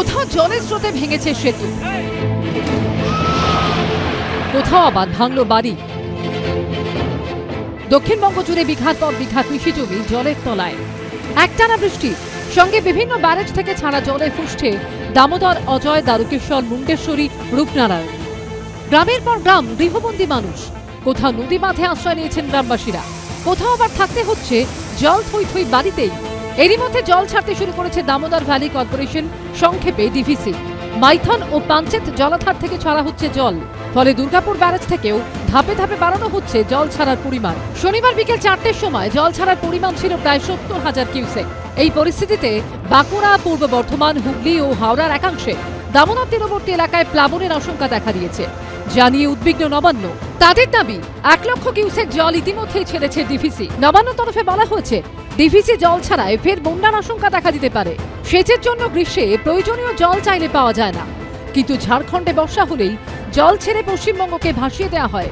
কোথাও জলের স্রোতে ভেঙেছে সেতু, কোথাও আবার ভাঙল বাড়ি। দক্ষিণবঙ্গ জুড়ে বিঘার পর বিঘা কৃষি জমি জলের তলায়। একটানা বৃষ্টি সঙ্গে বিভিন্ন ব্যারেজ থেকে ছাড়া জলে ফুসছে দামোদর, অজয়, দ্বারকেশ্বর, মুন্ডেশ্বরী, রূপনারায়ণ। গ্রামের পর গ্রাম গৃহবন্দী মানুষ। কোথাও নদী বাঁধে আশ্রয় নিয়েছেন গ্রামবাসীরা, কোথাও আবার থাকতে হচ্ছে জল থই থই বাড়িতেই। এরই মধ্যে জল ছাড়তে শুরু করেছে দামোদর ভ্যালি কর্পোরেশন, সংক্ষেপে ডিভিসি। মাইথন ও পাঞ্চেত জলাধার থেকে ছাড়া হচ্ছে জল, ফলে দুর্গাপুর ব্যারেজ থেকেও ধাপে ধাপে বাড়ানো হচ্ছে জল ছাড়ার পরিমাণ। শনিবার বিকেল 4টের সময় জল ছাড়ার পরিমাণ ছিল প্রায় 70,000 কিউসেক। এই পরিস্থিতিতে বাঁকুড়া, পূর্ব বর্ধমান, হুগলি ও হাওড়ার একাংশে দামোদর তীরবর্তী এলাকায় প্লাবনের আশঙ্কা দেখা দিয়েছে, জানিয়ে উদ্বিগ্ন নবান্ন। তাদের দাবি 1 লক্ষ কিউসেক জল ইতিমধ্যেই ছেড়েছে ডিভিসি। নবান্ন তরফে বলা হয়েছে, ডিভিসি জল ছাড়ায় ফের বন্যার আশঙ্কা দেখা দিতে পারে। সেচের জন্য গ্রীষ্মে প্রয়োজনীয় জল চাইলে পাওয়া যায় না, কিন্তু ঝাড়খণ্ডে বর্ষা হলেই জল ছেড়ে পশ্চিমবঙ্গকে ভাসিয়ে দেওয়া হয়।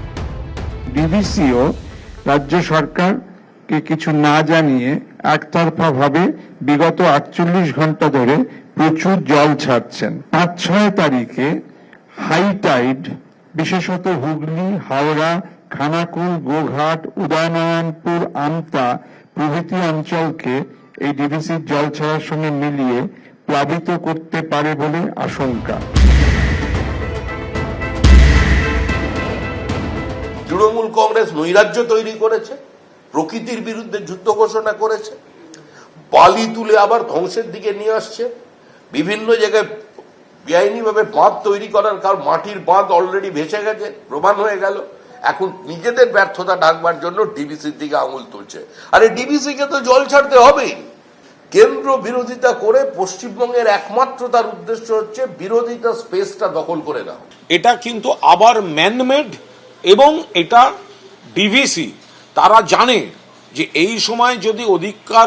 ডিভিসিও রাজ্য সরকারকে কিছু না জানিয়ে একতরফা ভাবে বিগত 48 ঘন্টা ধরে প্রচুর জল ছাড়ছেন। 5-6 তারিখে হাই টাইড বিশেষত হুগলি, হাওড়া, খানাকুল, গোঘাট, উদয়নারায়ণপুর, আমতা প্রভৃতি অঞ্চলকে এই ডিভিসির জল ছাড়ার সঙ্গে মিলিয়ে প্লাবিত করতে পারে বলে আশঙ্কা। তৃণমূল কংগ্রেস নৈরাজ্য তৈরি করেছে, প্রকৃতির বিরুদ্ধে যুদ্ধ ঘোষণা করেছে, বালি তুলে আবার ধ্বংসের দিকে নিয়ে আসছে। বিভিন্ন জায়গায় বেআইনিভাবে বাঁধ তৈরি করার কারণ মাটির বাঁধ অলরেডি ভেসে গেছে, প্রমাণ হয়ে গেল। এখন নিজেদের ব্যর্থতা ঢাকবার জন্য ডিবিসির দিকে আঙুল তুলছে। আরে ডিবিসিকে তো জল ছাড়তে হবেই। কেন্দ্র বিরোধিতা করে পশ্চিমবঙ্গের একমাত্র তার উদ্দেশ্য হচ্ছে বিরোধিতা স্পেসটা দখল করে নাও। এটা কিন্তু আবার ম্যানমেড, এবং এটা ডিভিসি তারা জানে যে এই সময় যদি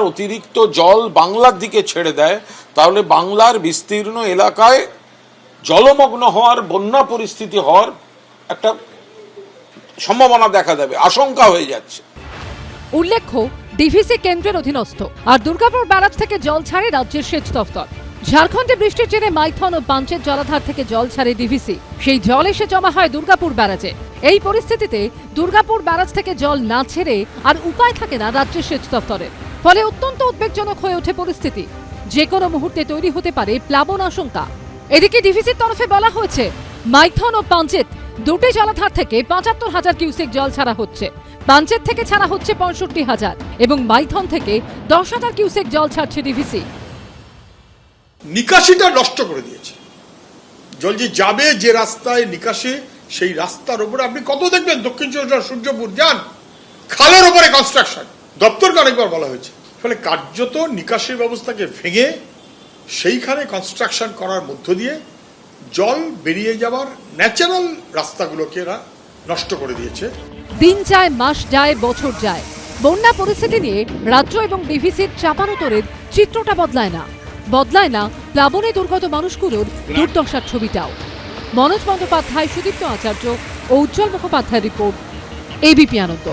অতিরিক্ত জল বাংলার দিকে ছেড়ে দেয়, তাহলে বাংলার বিস্তীর্ণ এলাকায় জলমগ্ন হওয়ার, বন্যা পরিস্থিতি হওয়ার একটা সম্ভাবনা দেখা দেবে, আশঙ্কা হয়ে যাচ্ছে। উল্লেখ্য, ডিভিসি কেন্দ্রের অধীনস্থ, আর দুর্গাপুর ব্যারাজ থেকে জল ছাড়ে রাজ্যের সেচ দফতর। ঝাড়খণ্ডে বৃষ্টির জেরে মাইথন ও পাঞ্চেত জলাধার থেকে জল ছাড়ে ডিভিসি। সেই জল এসে জমা হয় দুর্গাপুর ব্যারাজে। এই পরিস্থিতিতে দুর্গাপুর ব্যারাজ থেকে জল না ছেড়ে আর উপায় থাকে না রাজ্যের সেচ দফতরের। ফলে অত্যন্ত উদ্বেগজনক হয়ে ওঠে পরিস্থিতি। যে কোনো মুহূর্তে তৈরি হতে পারে প্লাবন আশঙ্কা। এদিকে ডিভিসির তরফে বলা হয়েছে, মাইথন ও পাঞ্চেত দুটি জলাধার থেকে 75,000 কিউসেক জল ছাড়া হচ্ছে। পাঞ্চেত থেকে ছাড়া হচ্ছে 65,000 এবং মাইথন থেকে 10,000 কিউসেক জল ছাড়ছে ডিভিসি। নিকাশিটা নষ্ট করে দিয়েছে। জল যে যাবে যে রাস্তায় নিকাশে, সেই রাস্তার উপরে আপনি কত দেখবেন, দক্ষিণ চব্বিশ সূর্যপুর যান, খালের উপরে কনস্ট্রাকশন, দপ্তরকে অনেকবার বলা হয়েছে। ফলে কার্যত নিকাশের ব্যবস্থাকে ভেঙে সেইখানে কনস্ট্রাকশন করার মধ্য দিয়ে জল বেরিয়ে যাওয়ার ন্যাচারাল রাস্তাগুলোকে এরা নষ্ট করে দিয়েছে। দিন যায়, মাস যায়, বছর যায়, বন্যা পরিস্থিতি নিয়ে রাজ্য এবং ডিভিসির চাপানোতরের চিত্রটা বদলায় না। বদলায় না প্লাবনে দুর্গত মানুষগুলোর দুর্দশার ছবিটাও। মনোজ বন্দ্যোপাধ্যায়, সুদীপ্ত আচার্য ও উজ্জ্বল মুখোপাধ্যায়ের রিপোর্ট, এবিপি আনন্দ।